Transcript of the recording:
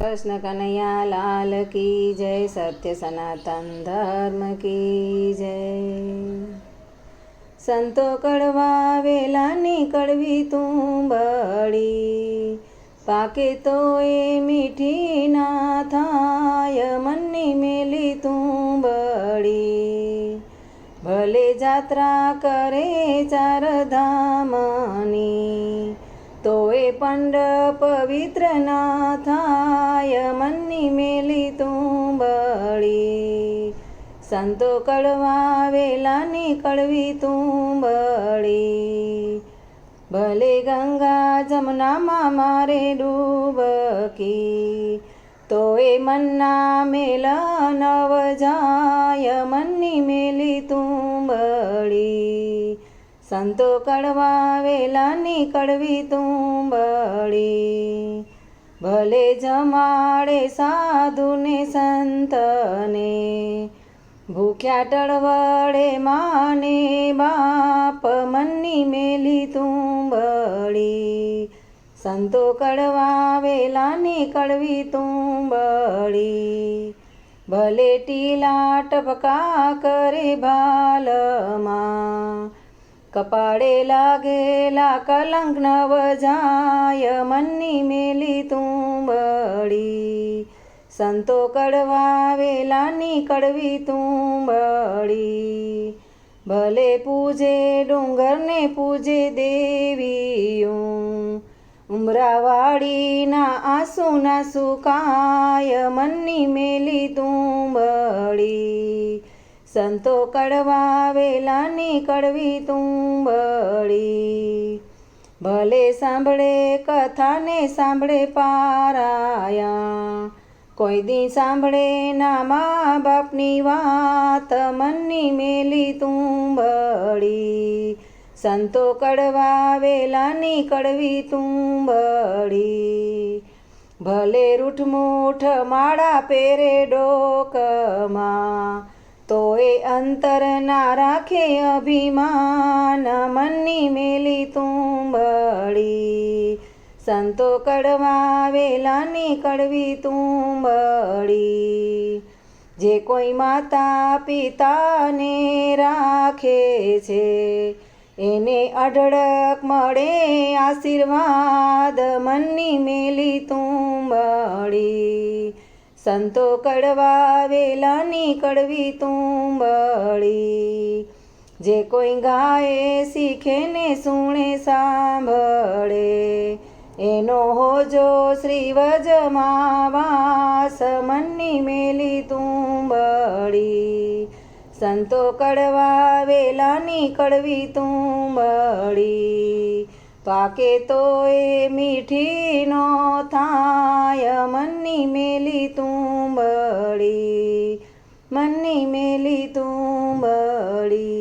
कृष्ण कन्हैया लाल की जय। सत्य सनातन धर्म की जय। संतो कड़वा वेलानी कड़वी तू बड़ी, पाके तो ए मीठी ना थाय मन्नी मेली तू बड़ी। भले जात्रा करे चार धामनी, तोए पंड पवित्र ना थाय मन्नी मेली तू बड़ी। संतो कड़वा वेलानी कड़वी तू बड़ी। भले गंगा जमुना माँ मारे डूबकी, तोए मन्ना मेल नव जाय मन्नी मेली तू बड़ी। संतो कड़वा वेलानी कड़वी तू बड़ी। भले जमाड़े साधु ने संतने, भूख्या टळवळे माने बाप मन्नी मेली तू बड़ी। संतो कड़वा वेलानी कड़वी तू बड़ी। भले टीला टपका करे भालमा, कपाड़े लागेला कलंक नव जाय मन्नी मेली तू बड़ी। संतो कड़वा वेलानी कड़वी तू बड़ी। भले पूजे डूंगर ने पूजे देवियों, उमरावाड़ी ना आंसू ना सुकाय मन्नी मेली तू बड़ी। संतो कड़वा वेलानी कड़वी तू बड़ी। भले सांभळे कथा ने सांभळे पाराया, कोई दी सांभळे ना माँ बापनी वात मन्नी मेली तू बड़ी। संतो कड़वा वेलानी कड़वी तू बड़ी। भले रूठमूठ माड़ा पेरे डोकमा, तोए अंतर ना राखे अभिमान मन्नी मेली तू बड़ी। संतो कड़वा वेलानी कड़वी तू बड़ी। जे कोई माता पिता ने राखे छे, एने अढळक मळे आशीर्वाद मन्नी मेली तू बड़ी। संतो कड़वा वेलानी कड़वी तू बड़ी। जे कोई गाए सीखे ने सुणे सांभळे, एनो होजो श्रीवज मावास मन्नी मेली तू बड़ी। संतो कड़वा वेलानी कड़वी तू बड़ी। पाके तो ए मीठी नो थाय मन्नी मेली तू बड़ी। मन्नी मेली तू बड़ी।